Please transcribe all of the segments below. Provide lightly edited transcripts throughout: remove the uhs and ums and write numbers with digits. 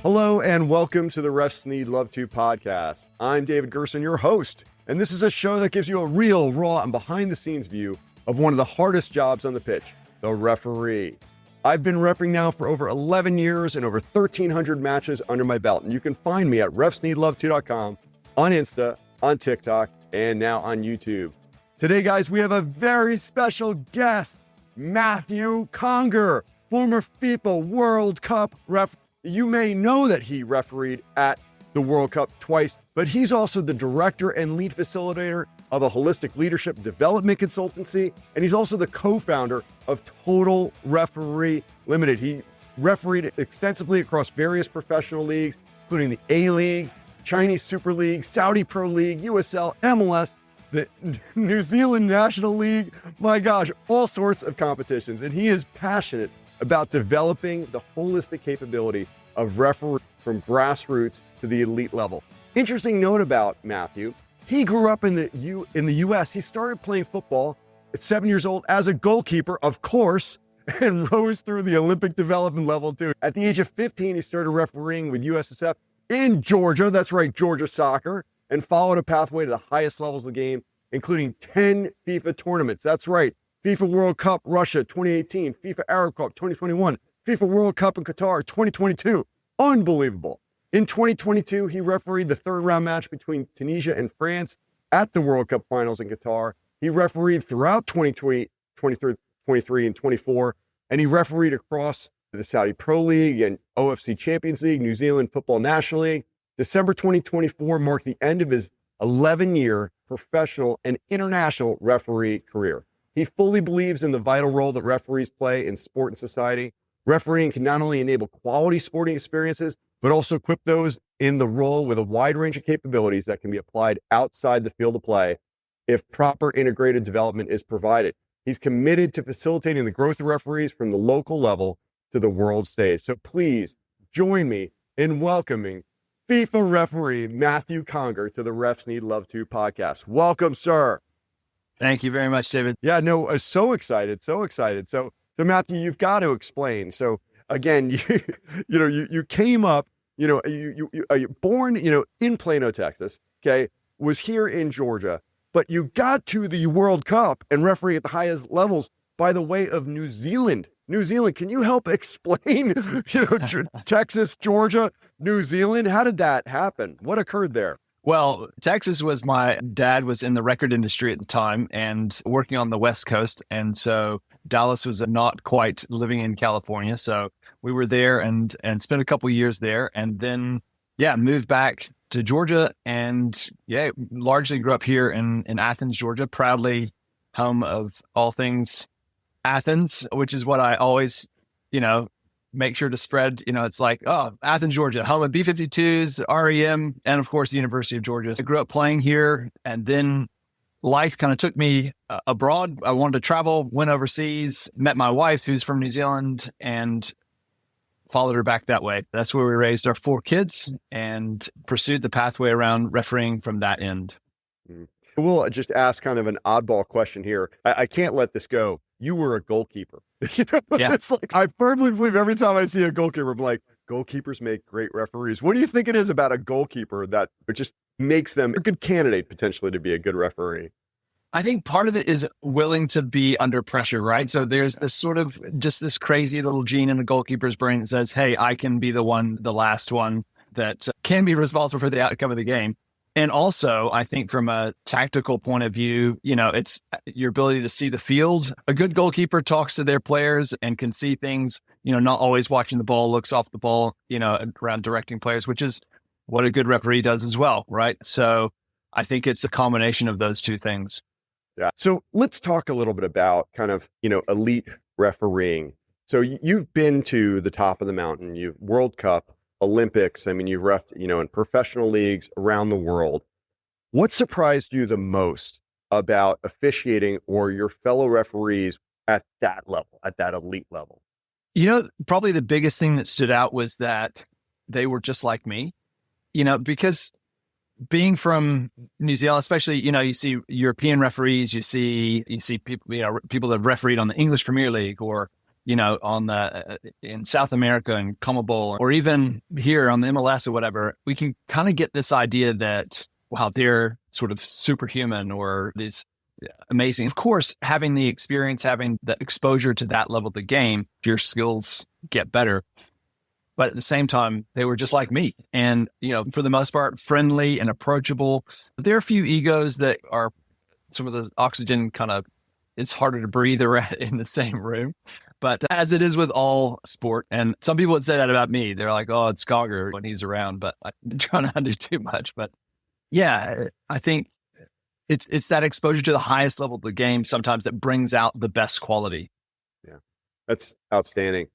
Hello and welcome to the Refs Need Love To podcast. I'm David Gerson, your host, and this is a show that gives you a real, raw, and behind-the-scenes view of one of the hardest jobs on the pitch, the referee. I've been refereeing now for over 11 years and over 1,300 matches under my belt, and you can find me at refsneedlove2.com, on Insta, on TikTok, and now on YouTube. Today, guys, we have a very special guest, Matthew Conger, former FIFA World Cup referee. You may know that he refereed at the World Cup twice, but he's also the director and lead facilitator of a holistic leadership development consultancy, and he's also the co-founder of Total Referee Limited. He refereed extensively across various professional leagues, including the A-League, Chinese Super League, Saudi Pro League, USL, MLS, the New Zealand National League, my gosh, all sorts of competitions, and he is passionate about developing the holistic capability of refereeing from grassroots to the elite level. Interesting note about Matthew, he grew up in the US. He started playing football at 7 years old as a goalkeeper, of course, and rose through the Olympic development level too. At the age of 15, he started refereeing with USSF in Georgia, that's right, Georgia soccer, and followed a pathway to the highest levels of the game, including 10 FIFA tournaments. That's right. FIFA World Cup Russia 2018, FIFA Arab Cup 2021, FIFA World Cup in Qatar 2022. Unbelievable. In 2022, he refereed the third round match between Tunisia and France at the World Cup finals in Qatar. He refereed throughout 2020, 23, and 24, and he refereed across the Saudi Pro League and OFC Champions League, New Zealand Football National League. December 2024 marked the end of his 11-year professional and international referee career. He fully believes in the vital role that referees play in sport and society. Refereeing can not only enable quality sporting experiences, but also equip those in the role with a wide range of capabilities that can be applied outside the field of play if proper integrated development is provided. He's committed to facilitating the growth of referees from the local level to the world stage. So please join me in welcoming FIFA referee Matthew Conger to the Refs Need Love To podcast. Welcome, sir. Thank you very much, David. Yeah, no, so excited. So Matthew, you've got to explain. So again, you came up, you born, in Plano, Texas, okay, was here in Georgia, but you got to the World Cup and referee at the highest levels by the way of New Zealand. Can you help explain, Texas, Georgia, New Zealand? How did that happen? What occurred there? Well, Texas was my dad was in the record industry at the time and working on the West Coast. And so Dallas was not quite living in California. So we were there and spent a couple years there and then, moved back to Georgia and largely grew up here in Athens, Georgia, proudly home of all things Athens, which is what I always, make sure to spread, it's like, Athens, Georgia, home of B-52s, REM, and of course, the University of Georgia. I grew up playing here, and then life kind of took me abroad. I wanted to travel, went overseas, met my wife, who's from New Zealand, and followed her back that way. That's where we raised our 4 kids and pursued the pathway around refereeing from that end. We'll just ask kind of an oddball question here. I can't let this go. You were a goalkeeper. It's like, I firmly believe every time I see a goalkeeper, I'm like, goalkeepers make great referees. What do you think it is about a goalkeeper that just makes them a good candidate potentially to be a good referee? I think part of it is willing to be under pressure, right? So there's this sort of just this crazy little gene in a goalkeeper's brain that says, hey, I can be the last one that can be responsible for the outcome of the game. And also, I think from a tactical point of view, it's your ability to see the field. A good goalkeeper talks to their players and can see things, not always watching the ball, looks off the ball, around directing players, which is what a good referee does as well, right? So I think it's a combination of those two things. Yeah. So let's talk a little bit about kind of, elite refereeing. So you've been to the top of the mountain, you've World Cup, Olympics. I mean, you've refed, in professional leagues around the world. What surprised you the most about officiating or your fellow referees at that level, at that elite level? Probably the biggest thing that stood out was that they were just like me, because being from New Zealand, especially, you see European referees, you see people, people that have refereed on the English Premier League or, on the in South America and CONMEBOL, or even here on the MLS or whatever, we can kind of get this idea that, wow, they're sort of superhuman or these amazing. Of course, having the experience, having the exposure to that level of the game, your skills get better. But at the same time, they were just like me. And, for the most part, friendly and approachable. There are a few egos that are some of the oxygen it's harder to breathe around in the same room. But as it is with all sport, and some people would say that about me, they're like, oh, it's Conger when he's around, but I try not to do too much. But yeah, I think it's that exposure to the highest level of the game sometimes that brings out the best quality. Yeah, that's outstanding.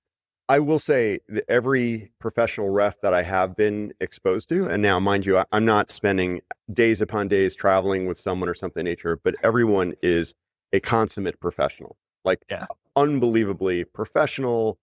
I will say that every professional ref that I have been exposed to, and now, mind you, I'm not spending days upon days traveling with someone or something nature, but everyone is a consummate professional, unbelievably professional,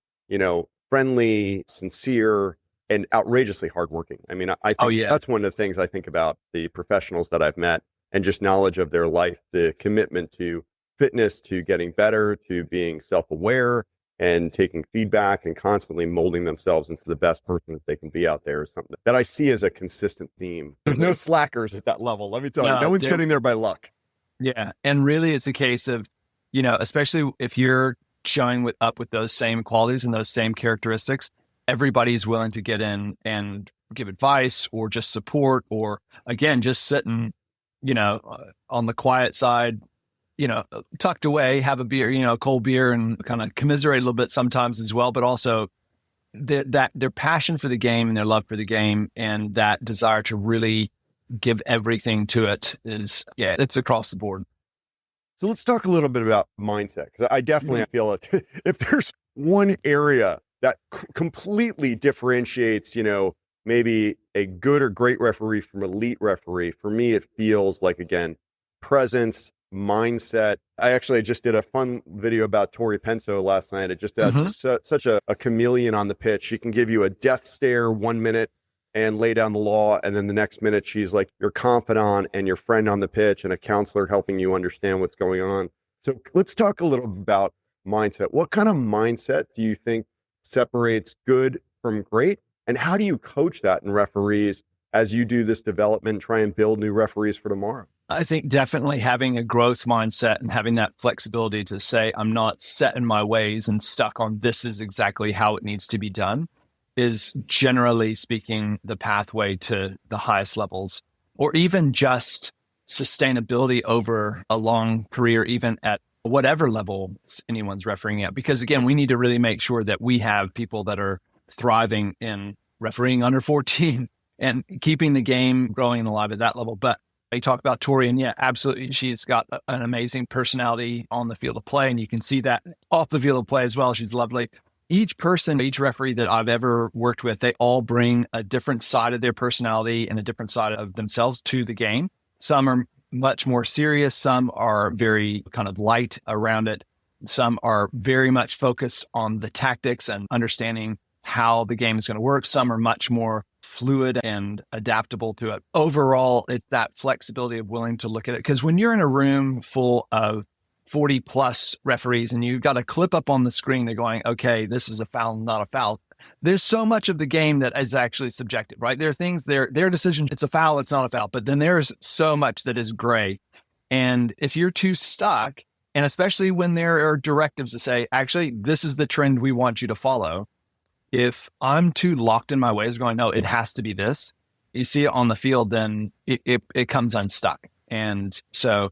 friendly, sincere, and outrageously hardworking. I mean, I think that's one of the things I think about the professionals that I've met, and just knowledge of their life, the commitment to fitness, to getting better, to being self-aware, and taking feedback and constantly molding themselves into the best person that they can be out there is something that I see as a consistent theme. There's no slackers at that level. Let me tell you, no one's getting there by luck. Yeah. And really it's a case of, especially if you're showing up with those same qualities and those same characteristics, everybody's willing to get in and give advice or just support, or again, just sitting, on the quiet side, tucked away, have a beer, a cold beer, and kind of commiserate a little bit sometimes as well. But also their passion for the game and their love for the game and that desire to really give everything to it is, it's across the board. So let's talk a little bit about mindset, because I definitely feel that if there's one area that completely differentiates, maybe a good or great referee from elite referee, for me, it feels like, again, presence, mindset. I just did a fun video about Tori Penso last night. It just has such a chameleon on the pitch. She can give you a death stare 1 minute and lay down the law, and then the next minute she's like your confidant and your friend on the pitch and a counselor helping you understand what's going on. So let's talk a little about mindset. What kind of mindset do you think separates good from great, and how do you coach that in referees as you do this development, try and build new referees for tomorrow? I think definitely having a growth mindset and having that flexibility to say, I'm not set in my ways and stuck on this is exactly how it needs to be done, is generally speaking the pathway to the highest levels, or even just sustainability over a long career, even at whatever level anyone's refereeing at. Because again, we need to really make sure that we have people that are thriving in refereeing under 14 and keeping the game growing and alive at that level. But you talk about Tori, and absolutely, she's got an amazing personality on the field of play, and you can see that off the field of play as well. She's lovely. Each person, each referee that I've ever worked with, they all bring a different side of their personality and a different side of themselves to the game. Some are much more serious. Some are very kind of light around it. Some are very much focused on the tactics and understanding how the game is going to work. Some are much more fluid and adaptable to it. Overall, it's that flexibility of willing to look at it. Because when you're in a room full of 40 plus referees and you've got a clip up on the screen, they're going, okay, this is a foul, not a foul. There's so much of the game that is actually subjective, right? There are things, their decision, it's a foul, it's not a foul. But then there's so much that is gray. And if you're too stuck, and especially when there are directives to say, actually, this is the trend we want you to follow. If I'm too locked in my ways going, no, it has to be this, you see it on the field, then it comes unstuck. And so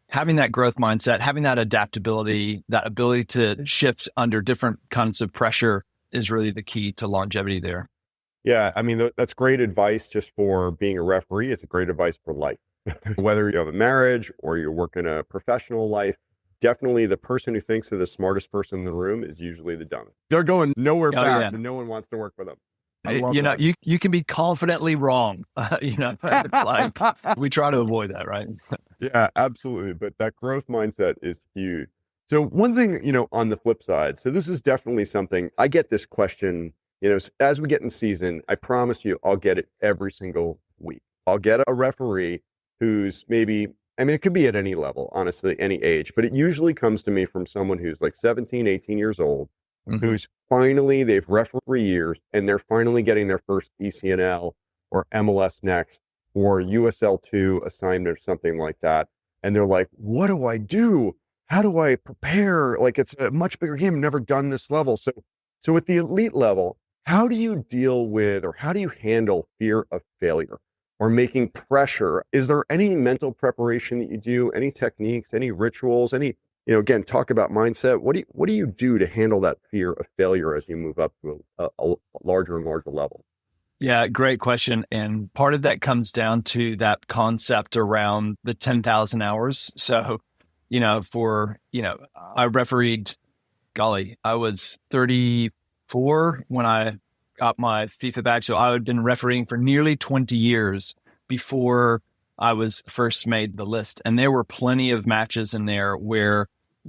having that growth mindset, having that adaptability, that ability to shift under different kinds of pressure is really the key to longevity there. Yeah, I mean, that's great advice just for being a referee. It's a great advice for life. Whether you have a marriage or you're working a professional life, definitely the person who thinks they're the smartest person in the room is usually the dumbest. They're going nowhere fast and no one wants to work with them. You can be confidently wrong. Like we try to avoid that, right? Yeah, absolutely. But that growth mindset is huge. So one thing, on the flip side, so this is definitely something, I get this question, as we get in season, I promise you, I'll get it every single week. I'll get a referee who's maybe, it could be at any level, honestly, any age, but it usually comes to me from someone who's like 17, 18 years old, Mhm. who's they've ref for 3 years and they're finally getting their first ECNL or MLS Next or USL2 assignment or something like that. And they're like, what do I do? How do I prepare? Like, it's a much bigger game. I've never done this level. So at the elite level, how do you deal with, or how do you handle fear of failure or making pressure? Is there any mental preparation that you do, any techniques, any rituals, again, talk about mindset. What do you do to handle that fear of failure as you move up to a larger and larger level? Yeah, great question. And part of that comes down to that concept around the 10,000 hours. So, I refereed, golly, I was 34 when I got my FIFA badge. So I had been refereeing for nearly 20 years before I was first made the list. And there were plenty of matches in there where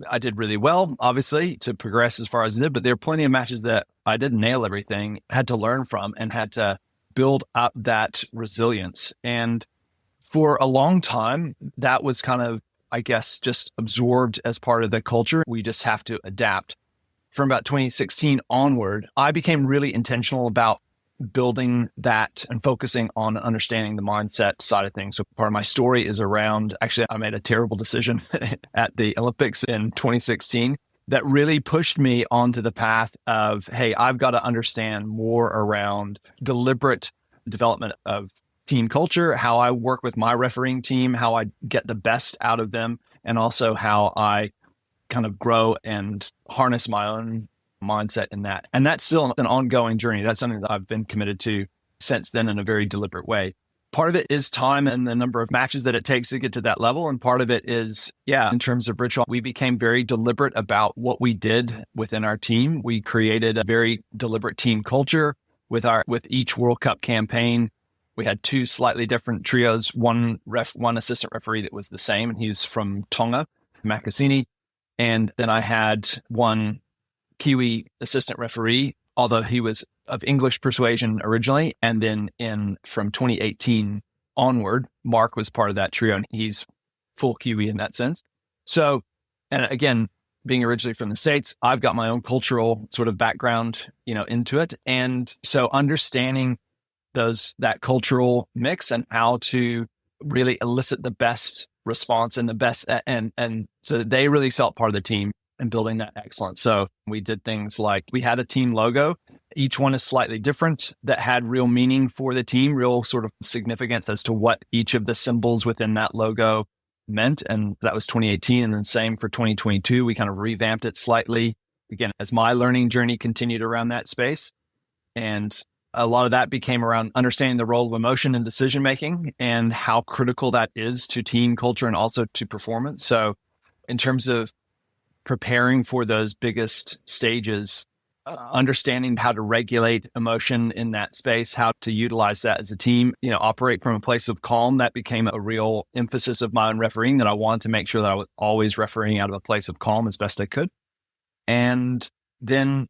I did really well, obviously, to progress as far as I did. But there are plenty of matches that I didn't nail everything, had to learn from, and had to build up that resilience. And for a long time, that was kind of, I guess, just absorbed as part of the culture. We just have to adapt. From about 2016 onward, I became really intentional about building that and focusing on understanding the mindset side of things. So part of my story is around, actually, I made a terrible decision at the Olympics in 2016 that really pushed me onto the path of, hey, I've got to understand more around deliberate development of team culture, how I work with my refereeing team, how I get the best out of them, and also how I kind of grow and harness my own mindset in that. And that's still an ongoing journey. That's something that I've been committed to since then in a very deliberate way. Part of it is time and the number of matches that it takes to get to that level. And part of it is, in terms of ritual, we became very deliberate about what we did within our team. We created a very deliberate team culture with each World Cup campaign. We had two slightly different trios, one assistant referee that was the same, and he's from Tonga, Makasini. And then I had one Kiwi assistant referee, although he was of English persuasion originally. And then from 2018 onward, Mark was part of that trio, and he's full Kiwi in that sense. So, and again, being originally from the States, I've got my own cultural sort of background, into it. And so understanding that cultural mix and how to really elicit the best response and the best, and so they really felt part of the team and building that excellence. So we did things like we had a team logo. Each one is slightly different that had real meaning for the team, real sort of significance as to what each of the symbols within that logo meant. And that was 2018. And then same for 2022, we kind of revamped it slightly, again, as my learning journey continued around that space. And a lot of that became around understanding the role of emotion in decision-making and how critical that is to team culture and also to performance. So in terms of preparing for those biggest stages, understanding how to regulate emotion in that space, how to utilize that as a team, operate from a place of calm, that became a real emphasis of my own refereeing, that I wanted to make sure that I was always refereeing out of a place of calm as best I could. And then,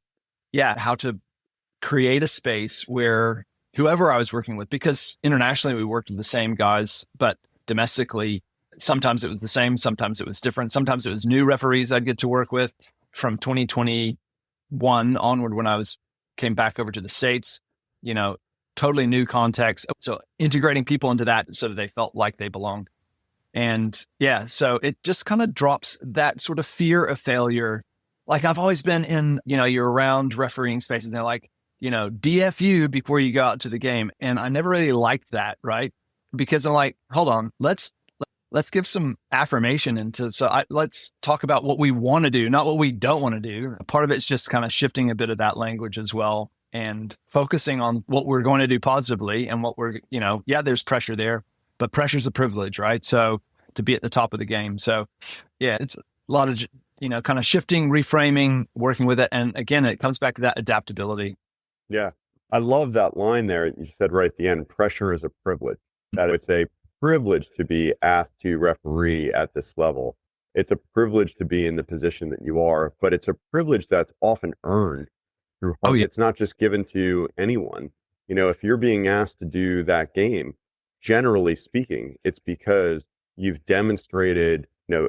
how to create a space where whoever I was working with, because internationally we worked with the same guys, but domestically, sometimes it was the same, sometimes it was different. Sometimes it was new referees I'd get to work with from 2021 onward when I came back over to the States, totally new context. So integrating people into that so that they felt like they belonged. And so it just kind of drops that sort of fear of failure. Like I've always been in, you're around refereeing spaces and they're like, DFU before you go out to the game. And I never really liked that, right? Because I'm like, hold on, let's give some affirmation let's talk about what we want to do, not what we don't want to do. Part of it's just kind of shifting a bit of that language as well and focusing on what we're going to do positively and what we're, there's pressure there, but pressure's a privilege, right? So to be at the top of the game. So it's a lot of, kind of shifting, reframing, working with it. And again, it comes back to that adaptability. Yeah. I love that line there. You said right at the end, pressure is a privilege. That it's a privilege to be asked to referee at this level. It's a privilege to be in the position that you are, but it's a privilege that's often earned through hard. It's not just given to anyone. If you're being asked to do that game, generally speaking, it's because you've demonstrated,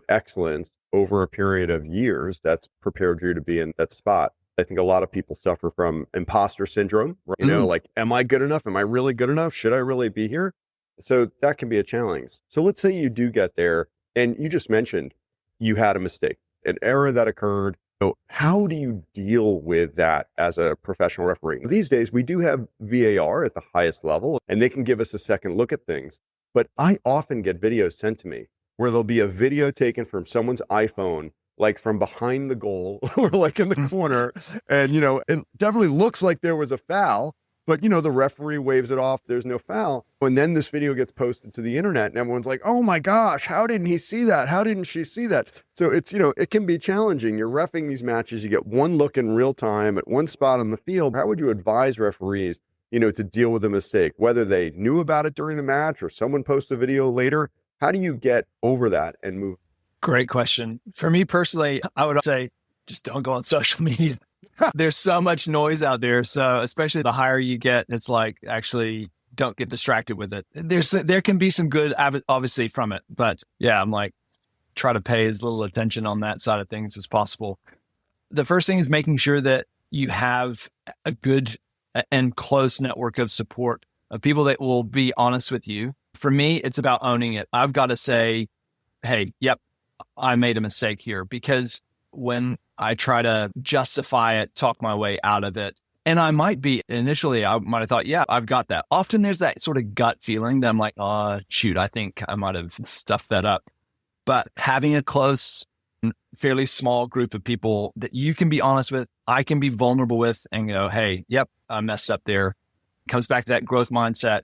excellence over a period of years that's prepared you to be in that spot. I think a lot of people suffer from imposter syndrome, right? Like, am I good enough? Am I really good enough? Should I really be here? So that can be a challenge. So let's say you do get there, and you just mentioned you had a mistake, an error that occurred. So how do you deal with that as a professional referee? These days, we do have VAR at the highest level, and they can give us a second look at things. But I often get videos sent to me where there'll be a video taken from someone's iPhone, like from behind the goal or like in the corner. And, it definitely looks like there was a foul, but, the referee waves it off. There's no foul. And then this video gets posted to the internet and everyone's like, oh my gosh, how didn't he see that? How didn't she see that? So it's, it can be challenging. You're reffing these matches. You get one look in real time at one spot on the field. How would you advise referees, to deal with a mistake, whether they knew about it during the match or someone posts a video later? How do you get over that and move? Great question. For me personally, I would say just don't go on social media. There's so much noise out there. So especially the higher you get, it's like, actually don't get distracted with it. There can be some good, obviously, from it. But yeah, I'm like, try to pay as little attention on that side of things as possible. The first thing is making sure that you have a good and close network of support of people that will be honest with you. For me, it's about owning it. I've got to say, hey, yep, I made a mistake here, because when I try to justify it, talk my way out of it, and I might have thought, yeah, I've got that. Often there's that sort of gut feeling that I'm like, oh, shoot, I think I might have stuffed that up. But having a close, fairly small group of people that you can be honest with, I can be vulnerable with, and go, hey, yep, I messed up there. Comes back to that growth mindset,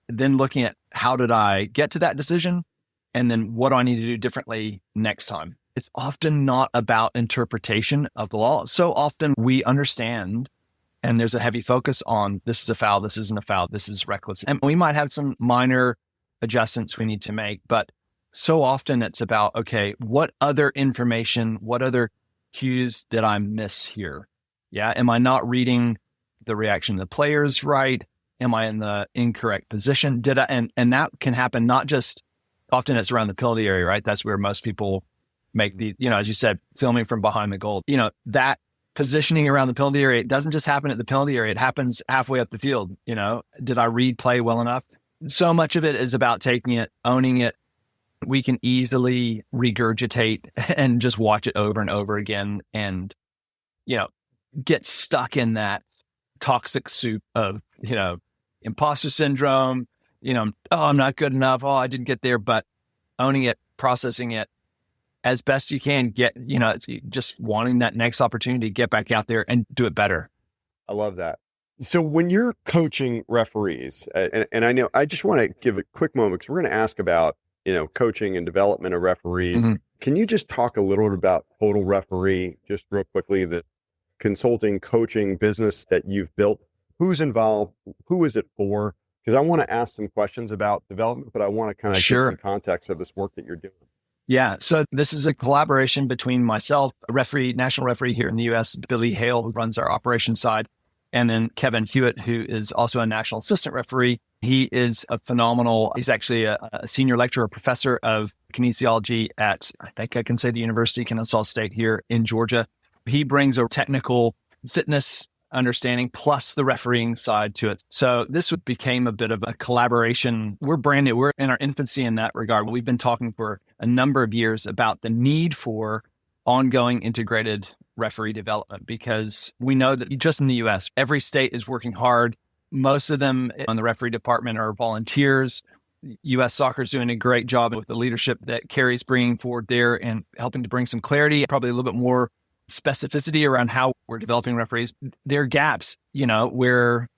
then looking at how did I get to that decision? And then what do I need to do differently next time? It's often not about interpretation of the law. So often we understand, and there's a heavy focus on this is a foul, this isn't a foul, this is reckless. And we might have some minor adjustments we need to make, but so often it's about, okay, what other information, what other cues did I miss here? Yeah. Am I not reading the reaction of the players right? Am I in the incorrect position? And that can happen not just, often it's around the penalty area, right? That's where most people make the, as you said, filming from behind the goal. That positioning around the penalty area, it doesn't just happen at the penalty area. It happens halfway up the field. Did I read play well enough? So much of it is about taking it, owning it. We can easily regurgitate and just watch it over and over again and, get stuck in that toxic soup of, imposter syndrome, oh, I'm not good enough. Oh, I didn't get there. But owning it, processing it as best you can, it's just wanting that next opportunity, get back out there and do it better. I love that. So when you're coaching referees, and I know, I just want to give a quick moment because we're going to ask about, coaching and development of referees. Mm-hmm. Can you just talk a little bit about Total Referee, just real quickly, the consulting, coaching business that you've built? Who's involved? Who is it for? Because I want to ask some questions about development, but I want to kind of get some context of this work that you're doing. Yeah. So this is a collaboration between myself, a national referee here in the U.S., Billy Hale, who runs our operations side, and then Kevin Hewitt, who is also a national assistant referee. He is he's actually a senior lecturer, professor of kinesiology at, I think I can say, the University of Kennesaw State here in Georgia. He brings a technical fitness understanding plus the refereeing side to it. So this became a bit of a collaboration. We're brand new. We're in our infancy in that regard. We've been talking for a number of years about the need for ongoing integrated referee development, because we know that just in the US, every state is working hard. Most of them in the referee department are volunteers. US Soccer is doing a great job with the leadership that Carrie's bringing forward there and helping to bring some clarity, probably a little bit more specificity around how we're developing referees. There are gaps, where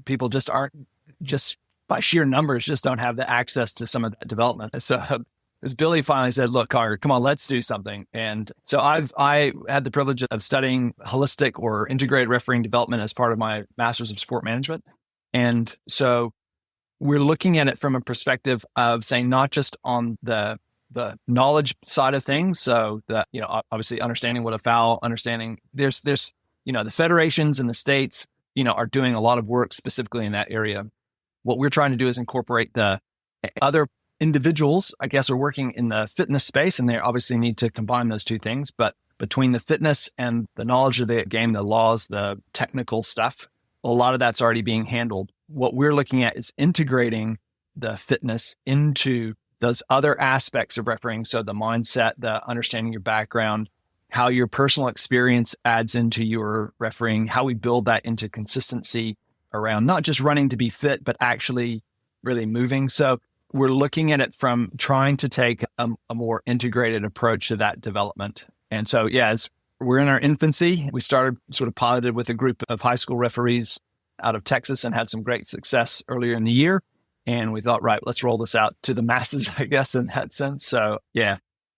people just aren't, just by sheer numbers, just don't have the access to some of that development. So as Billy finally said, look, Conger, come on, let's do something. And so I had the privilege of studying holistic or integrated refereeing development as part of my Master's of Sport Management. And so we're looking at it from a perspective of saying, not just on the knowledge side of things. So that, obviously understanding what a foul, understanding there's, the federations and the states, are doing a lot of work specifically in that area. What we're trying to do is incorporate the other individuals, I guess, are working in the fitness space, and they obviously need to combine those two things. But between the fitness and the knowledge of the game, the laws, the technical stuff, a lot of that's already being handled. What we're looking at is integrating the fitness into those other aspects of refereeing. So the mindset, the understanding your background, how your personal experience adds into your refereeing, how we build that into consistency around not just running to be fit, but actually really moving. So we're looking at it from trying to take a more integrated approach to that development. And so, as we're in our infancy, we started sort of piloted with a group of high school referees out of Texas and had some great success earlier in the year. And we thought, right, let's roll this out to the masses, I guess, in that sense. So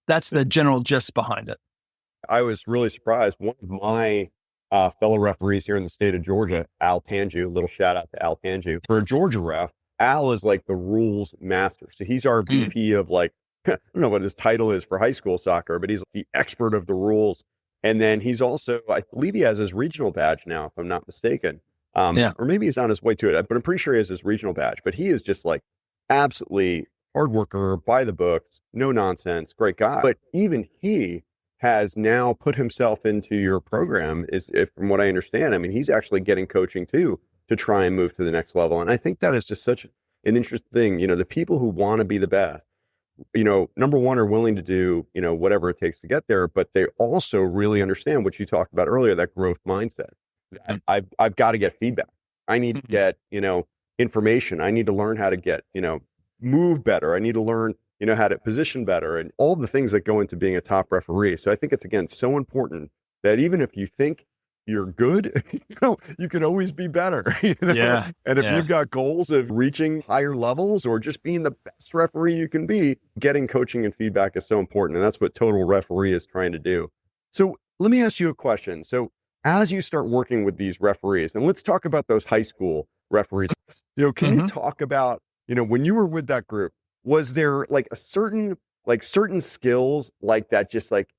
that's the general gist behind it. I was really surprised. One of my fellow referees here in the state of Georgia, Al Tanju, little shout out to Al Tanju, for a Georgia ref, Al is like the rules master. So he's our VP of like, I don't know what his title is for high school soccer, but he's the expert of the rules. And then he's also, I believe he has his regional badge now, if I'm not mistaken. Or maybe he's on his way to it, but I'm pretty sure he has his regional badge. But he is just like absolutely hard worker, by the books, no nonsense, great guy. But even he has now put himself into your program, from what I understand. I mean, he's actually getting coaching too to try and move to the next level. And I think that is just such an interesting thing. You know, the people who want to be the best, you know, number one, are willing to do, you know, whatever it takes to get there, but they also really understand what you talked about earlier, that growth mindset. I've got to get feedback. I need to get, you know, information. I need to learn how to get, you know, move better. I need to learn, you know, how to position better and all the things that go into being a top referee. So I think it's, again, so important that even if you think you're good, you know, you can always be better. You know? And if you've got goals of reaching higher levels or just being the best referee you can be, getting coaching and feedback is so important. And that's what Total Referee is trying to do. So let me ask you a question. So as you start working with these referees, and let's talk about those high school referees, you know, can you talk about, you know, when you were with that group, was there like certain skills like that, just like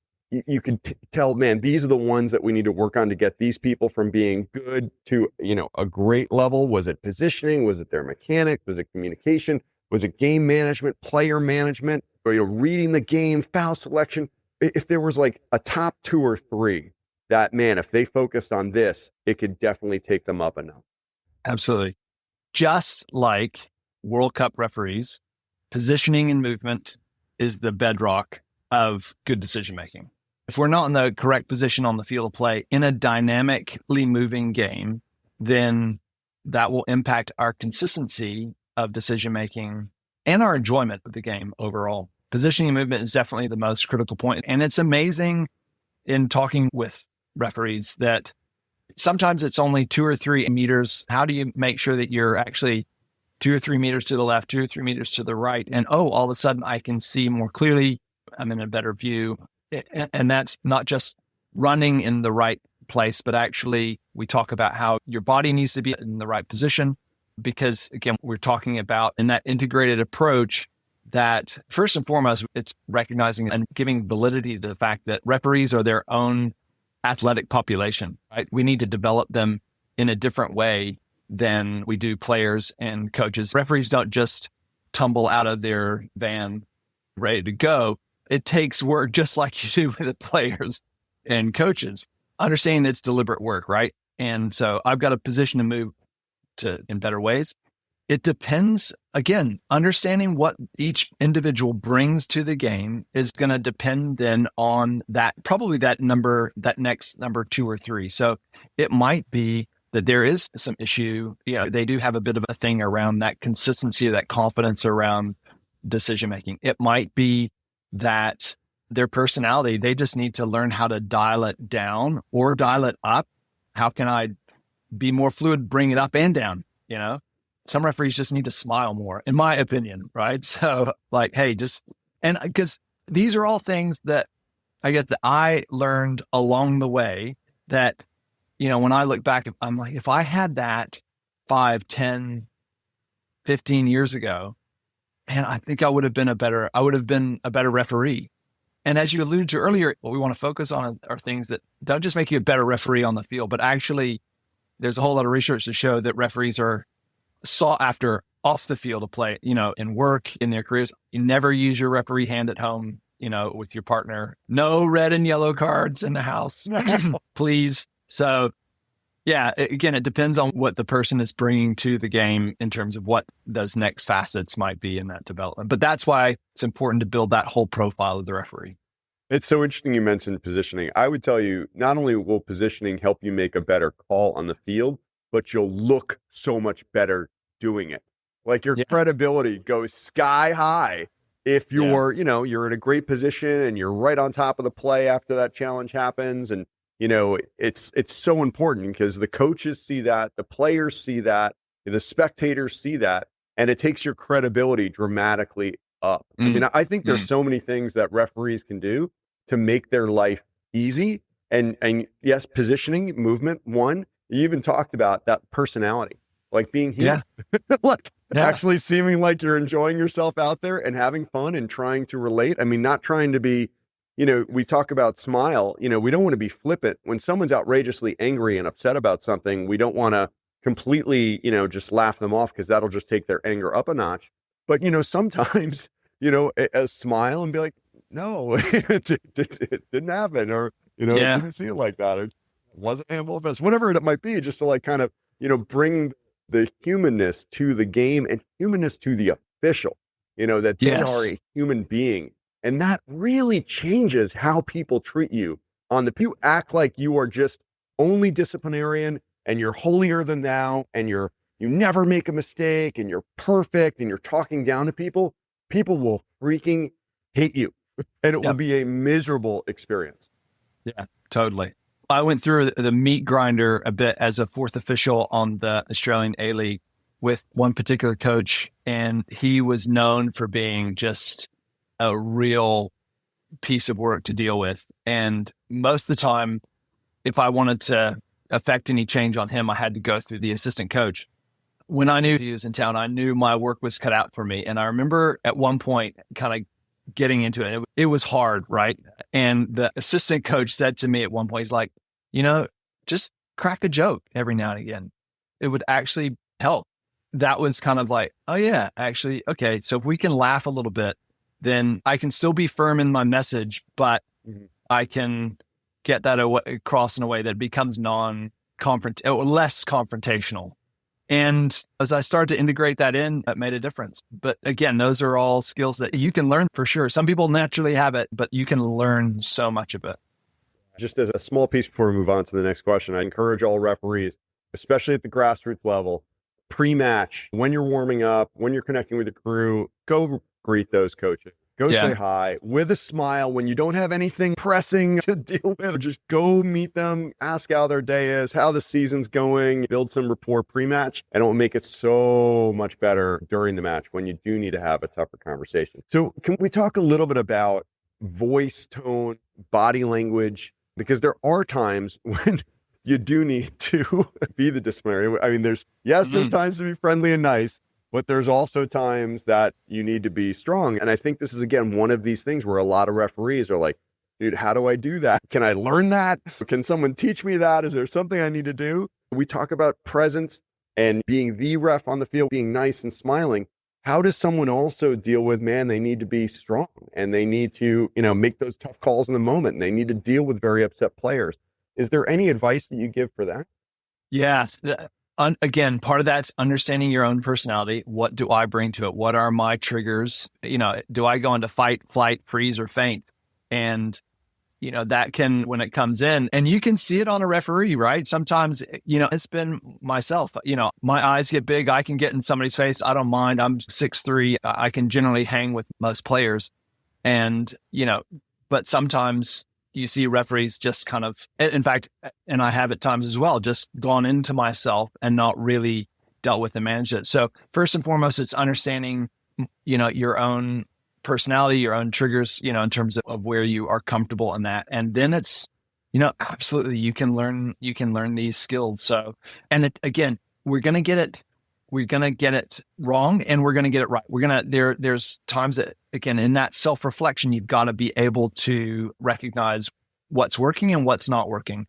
you could tell, man, these are the ones that we need to work on to get these people from being good to, you know, a great level? Was it positioning? Was it their mechanics? Was it communication? Was it game management, player management, or, you know, reading the game, foul selection? If there was like a top 2 or 3 that, man, if they focused on this, it could definitely take them up enough. Absolutely. Just like World Cup referees, positioning and movement is the bedrock of good decision-making. If we're not in the correct position on the field of play in a dynamically moving game, then that will impact our consistency of decision-making and our enjoyment of the game overall. Positioning and movement is definitely the most critical point. And it's amazing in talking with referees that sometimes it's only 2 or 3 meters. How do you make sure that you're actually 2 or 3 meters to the left, 2 or 3 meters to the right? And all of a sudden I can see more clearly. I'm in a better view. And that's not just running in the right place, but actually we talk about how your body needs to be in the right position, because again, we're talking about in that integrated approach that first and foremost, it's recognizing and giving validity to the fact that referees are their own athletic population, right? We need to develop them in a different way than we do players and coaches. Referees don't just tumble out of their van ready to go. It takes work just like you do with the players and coaches, understanding that it's deliberate work, right? And so I've got a position to move in better ways. It depends, again, understanding what each individual brings to the game is going to depend then on that, probably that next number 2 or 3. So it might be that there is some issue. Yeah, they do have a bit of a thing around that consistency, that confidence around decision-making. It might be that their personality, they just need to learn how to dial it down or dial it up. How can I be more fluid, bring it up and down? You know, some referees just need to smile more, in my opinion, right? So like, hey, and because these are all things that I guess that I learned along the way that, you know, when I look back, I'm like, if I had that 5, 10, 15 years ago, and I think I would have been a better referee. And as you alluded to earlier, what we want to focus on are things that don't just make you a better referee on the field, but actually there's a whole lot of research to show that referees are sought after off the field of play, you know, in work, in their careers. You never use your referee hand at home. with your partner, no red and yellow cards in the house, please. So yeah, again, it depends on what the person is bringing to the game in terms of what those next facets might be in that development. But that's why it's important to build that whole profile of the referee. It's so interesting you mentioned positioning. I would tell you, not only will positioning help you make a better call on the field, but you'll look so much better doing it. Like your credibility goes sky high if you're in a great position and you're right on top of the play after that challenge happens. And, it's so important because the coaches see that, the players see that, the spectators see that, and it takes your credibility dramatically up. I mean, I think there's so many things that referees can do to make their life easy. And yes, positioning, movement, one. You even talked about that personality, like being human. Actually seeming like you're enjoying yourself out there and having fun and trying to relate. I mean, not trying to be, we talk about smile, we don't want to be flippant. When someone's outrageously angry and upset about something, we don't want to completely, just laugh them off because that'll just take their anger up a notch. But, sometimes, a smile and be like, no, it didn't happen. Or, it didn't seem like that. It wasn't handful of us, whatever it might be, just to like kind of, bring the humanness to the game and humanness to the official, that they are a human being. And that really changes how people treat you on the people act like you are just only disciplinarian and you're holier than thou and you never make a mistake and you're perfect and you're talking down to people. People will freaking hate you and it will be a miserable experience. Yeah, totally. I went through the meat grinder a bit as a fourth official on the Australian A-League with one particular coach, and he was known for being just a real piece of work to deal with. And most of the time, if I wanted to affect any change on him, I had to go through the assistant coach. When I knew he was in town, I knew my work was cut out for me. And I remember at one point kind of getting into it. It was hard, right? And the assistant coach said to me at one point, he's like, just crack a joke every now and again. It would actually help. That was kind of like, oh yeah, actually, okay. So if we can laugh a little bit, then I can still be firm in my message, but I can get that across in a way that becomes less confrontational. And as I started to integrate that in, that made a difference. But again, those are all skills that you can learn for sure. Some people naturally have it, but you can learn so much of it. Just as a small piece before we move on to the next question, I encourage all referees, especially at the grassroots level, pre-match, when you're warming up, when you're connecting with the crew, go greet those coaches. Go say hi with a smile when you don't have anything pressing to deal with. Just go meet them, ask how their day is, how the season's going, build some rapport pre-match, and it will make it so much better during the match when you do need to have a tougher conversation. So can we talk a little bit about voice tone, body language? Because there are times when you do need to be the disciplinarian. I mean, there's times to be friendly and nice, but there's also times that you need to be strong. And I think this is, again, one of these things where a lot of referees are like, dude, how do I do that? Can I learn that? Can someone teach me that? Is there something I need to do? We talk about presence and being the ref on the field, being nice and smiling. How does someone also deal with, they need to be strong and they need to, make those tough calls in the moment and they need to deal with very upset players. Is there any advice that you give for that? Yeah. Again, part of that's understanding your own personality. What do I bring to it? What are my triggers? Do I go into fight, flight, freeze, or faint? And, that can, when it comes in, and you can see it on a referee, right? Sometimes, it's been myself, my eyes get big. I can get in somebody's face. I don't mind. I'm 6'3". I can generally hang with most players. And, but sometimes you see referees just kind of, in fact, and I have at times as well, just gone into myself and not really dealt with and managed it. So first and foremost, it's understanding, your own personality, your own triggers, in terms of where you are comfortable in that. And then it's, absolutely, you can learn these skills. So, and again, we're going to get it wrong and we're going to get it right. There's times that, again, in that self-reflection, you've got to be able to recognize what's working and what's not working.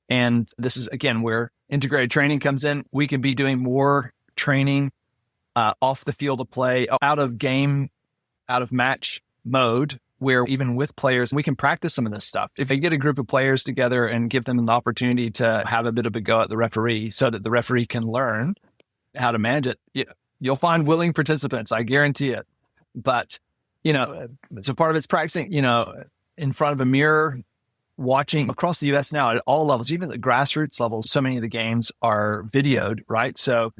And this is, again, where integrated training comes in. We can be doing more training off the field of play, out of match mode where even with players, we can practice some of this stuff. If I get a group of players together and give them an opportunity to have a bit of a go at the referee so that the referee can learn how to manage it, you'll find willing participants. I guarantee it. But, so part of it's practicing, in front of a mirror, watching across the US now at all levels, even at the grassroots levels, so many of the games are videoed, right? So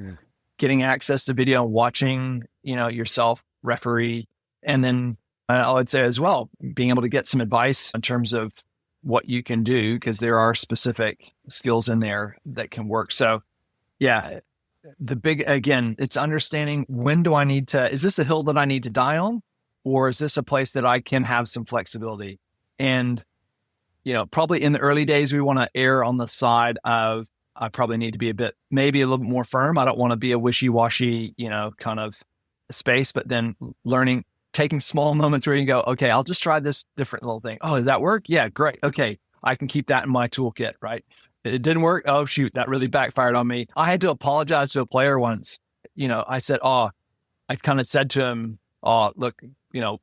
getting access to video and watching, yourself referee. And then I would say as well, being able to get some advice in terms of what you can do, because there are specific skills in there that can work. So yeah, again, it's understanding, when do I need to, is this a hill that I need to die on? Or is this a place that I can have some flexibility? And probably in the early days, we want to err on the side of, I probably need to be maybe a little bit more firm. I don't want to be a wishy-washy, kind of space, but then taking small moments where you go, okay, I'll just try this different little thing. Oh, does that work? Yeah, great. Okay. I can keep that in my toolkit, right? It didn't work. Oh, shoot, that really backfired on me. I had to apologize to a player once. I said, I kind of said to him, look,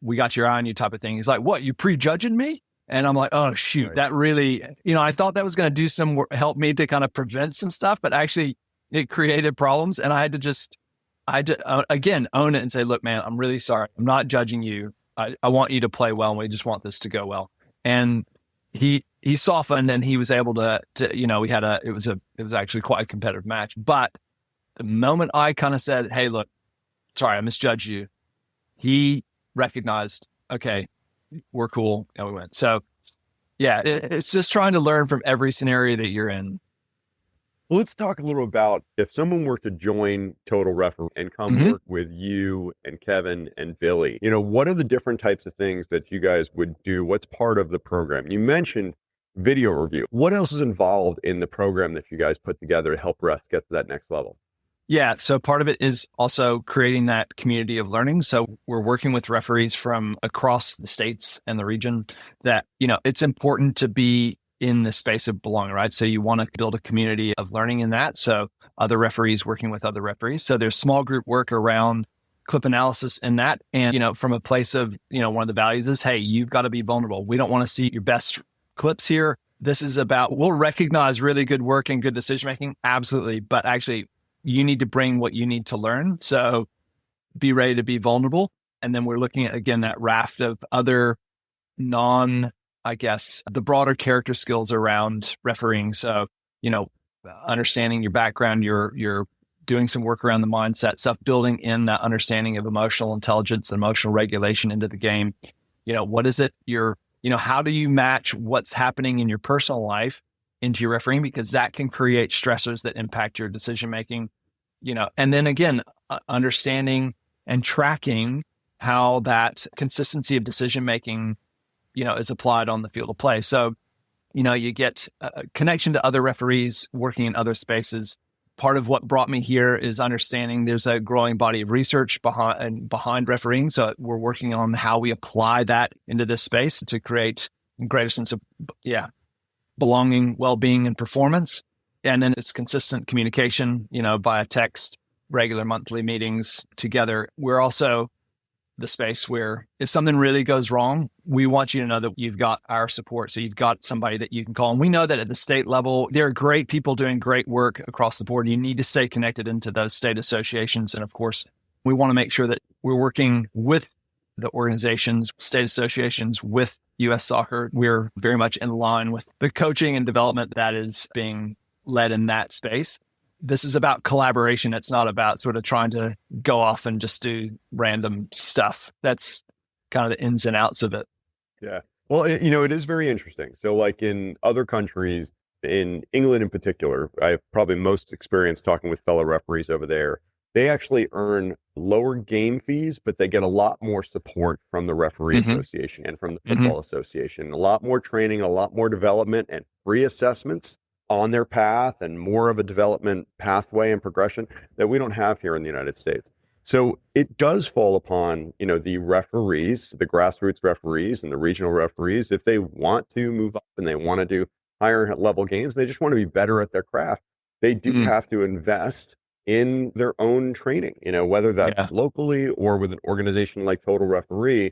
we got your eye on you type of thing. He's like, what, you prejudging me? And I'm like, oh, shoot, right. That really, I thought that was going to do some work, help me to kind of prevent some stuff, but actually it created problems. And I had to again, own it and say, look, man, I'm really sorry. I'm not judging you. I want you to play well, and we just want this to go well. And he softened, and he was able to it was actually quite a competitive match. But the moment I kind of said, hey, look, sorry, I misjudged you, he recognized, okay, we're cool, and we went. So yeah, it's just trying to learn from every scenario that you're in. Well, let's talk a little about if someone were to join Total Referee and come work with you and Kevin and Billy, what are the different types of things that you guys would do? What's part of the program? You mentioned video review. What else is involved in the program that you guys put together to help refs get to that next level? Yeah. So part of it is also creating that community of learning. So we're working with referees from across the states and the region that, it's important to be in the space of belonging, right? So you want to build a community of learning in that. So other referees working with other referees. So there's small group work around clip analysis in that. And, from a place of, one of the values is, hey, you've got to be vulnerable. We don't want to see your best clips here. This is about, we'll recognize really good work and good decision-making. Absolutely. But actually, you need to bring what you need to learn. So be ready to be vulnerable. And then we're looking at, again, that raft of other the broader character skills around refereeing. So, understanding your background, you're doing some work around the mindset stuff, building in that understanding of emotional intelligence and emotional regulation into the game. What is it how do you match what's happening in your personal life into your refereeing? Because that can create stressors that impact your decision-making, and then again, understanding and tracking how that consistency of decision-making, is applied on the field of play. So, you get a connection to other referees working in other spaces. Part of what brought me here is understanding there's a growing body of research behind refereeing. So we're working on how we apply that into this space to create a greater sense of, belonging, well-being, and performance. And then it's consistent communication, via text, regular monthly meetings together. We're also the space where if something really goes wrong, we want you to know that you've got our support. So you've got somebody that you can call. And we know that at the state level, there are great people doing great work across the board. You need to stay connected into those state associations. And of course, we want to make sure that we're working with the organizations, state associations, with U.S. Soccer. We're very much in line with the coaching and development that is being led in that space. This is about collaboration. It's not about sort of trying to go off and just do random stuff. That's kind of the ins and outs of it. Yeah. Well, it is very interesting. So like in other countries, in England in particular, I have probably most experience talking with fellow referees over there. They actually earn lower game fees, but they get a lot more support from the referee association and from the football association, a lot more training, a lot more development and free assessments on their path, and more of a development pathway and progression that we don't have here in the United States. So it does fall upon, the referees, the grassroots referees and the regional referees, if they want to move up and they want to do higher level games, they just want to be better at their craft. They do have to invest in their own training, whether that's locally or with an organization like Total Referee.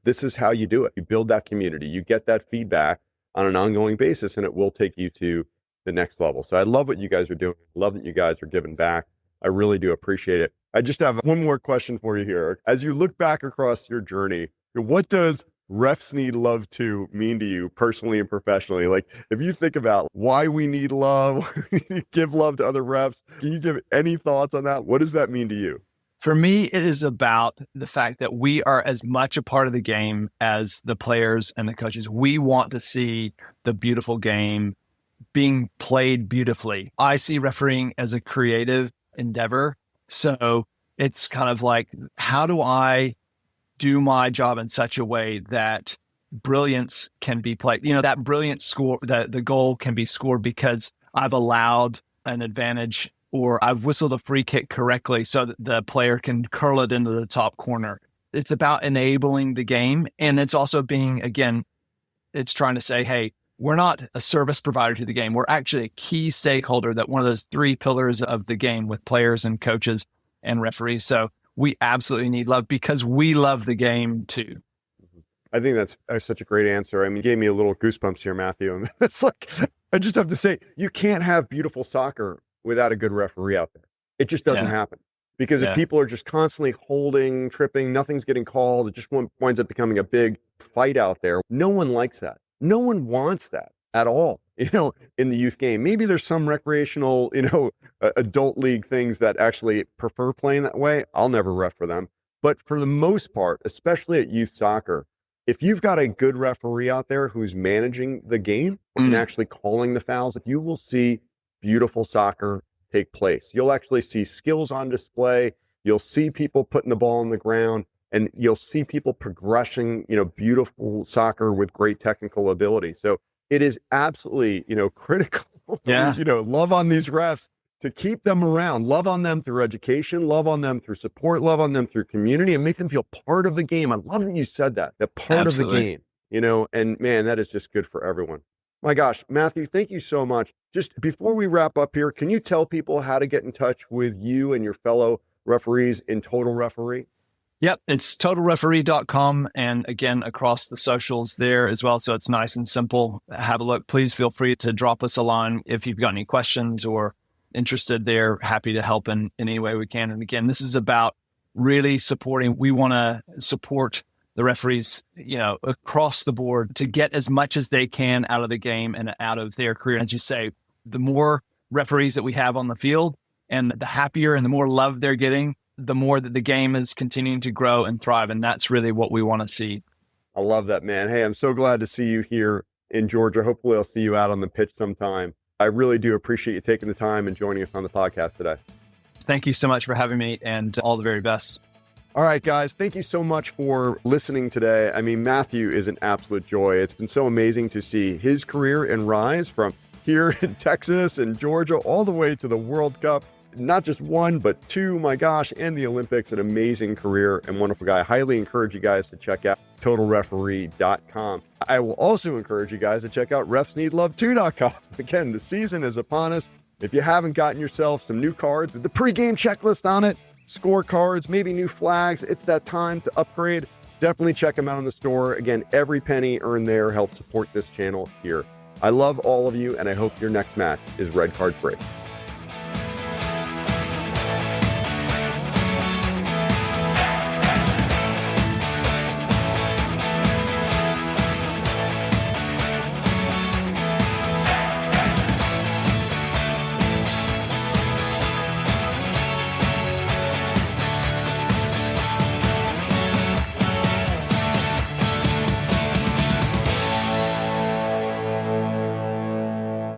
this is how you do it. You build that community, you get that feedback on an ongoing basis, and it will take you to the next level. So I love what you guys are doing. Love that you guys are giving back. I really do appreciate it. I just have one more question for you here. As you look back across your journey, what does refs need love to mean to you personally and professionally? Like, if you think about why we need love, give love to other refs, can you give any thoughts on that? What does that mean to you? For me, it is about the fact that we are as much a part of the game as the players and the coaches. We want to see the beautiful game being played beautifully. I see refereeing as a creative endeavor. So it's kind of like, how do I do my job in such a way that brilliance can be played? That brilliant score, the goal can be scored because I've allowed an advantage or I've whistled a free kick correctly so that the player can curl it into the top corner. It's about enabling the game. And it's also being, again, it's trying to say, hey, we're not a service provider to the game. We're actually a key stakeholder, that one of those three pillars of the game with players and coaches and referees. So we absolutely need love because we love the game too. I think that's such a great answer. I mean, you gave me a little goosebumps here, Matthew. It's like, I just have to say, you can't have beautiful soccer without a good referee out there. It just doesn't happen. Because if people are just constantly holding, tripping, nothing's getting called, it just winds up becoming a big fight out there. No one likes that. No one wants that at all, in the youth game. Maybe there's some recreational, adult league things that actually prefer playing that way. I'll never ref for them. But for the most part, especially at youth soccer, if you've got a good referee out there who's managing the game and actually calling the fouls, you will see beautiful soccer take place. You'll actually see skills on display. You'll see people putting the ball on the ground, and you'll see people progressing, beautiful soccer with great technical ability. So it is absolutely, critical, love on these refs to keep them around, love on them through education, love on them through support, love on them through community, and make them feel part of the game. I love that you said that part of the game, and man, that is just good for everyone. My gosh, Matthew, thank you so much. Just before we wrap up here, can you tell people how to get in touch with you and your fellow referees in Total Referee? Yep, it's totalreferee.com, and again, across the socials there as well. So it's nice and simple. Have a look. Please feel free to drop us a line if you've got any questions or interested there. Happy to help in any way we can. And again, this is about really supporting. We want to support the referees, across the board to get as much as they can out of the game and out of their career. As you say, the more referees that we have on the field and the happier and the more love they're getting, the more that the game is continuing to grow and thrive. And that's really what we want to see. I love that, man. Hey, I'm so glad to see you here in Georgia. Hopefully I'll see you out on the pitch sometime. I really do appreciate you taking the time and joining us on the podcast today. Thank you so much for having me, and all the very best. All right, guys, thank you so much for listening today. I mean, Matthew is an absolute joy. It's been so amazing to see his career and rise from here in Texas and Georgia all the way to the World Cup. Not just one, but two, my gosh, and the Olympics. An amazing career and wonderful guy. I highly encourage you guys to check out totalreferee.com. I will also encourage you guys to check out refsneedlove2.com. Again, the season is upon us. If you haven't gotten yourself some new cards with the pregame checklist on it, scorecards, maybe new flags, it's that time to upgrade. Definitely check them out in the store. Again, every penny earned there helps support this channel here. I love all of you, and I hope your next match is red card free.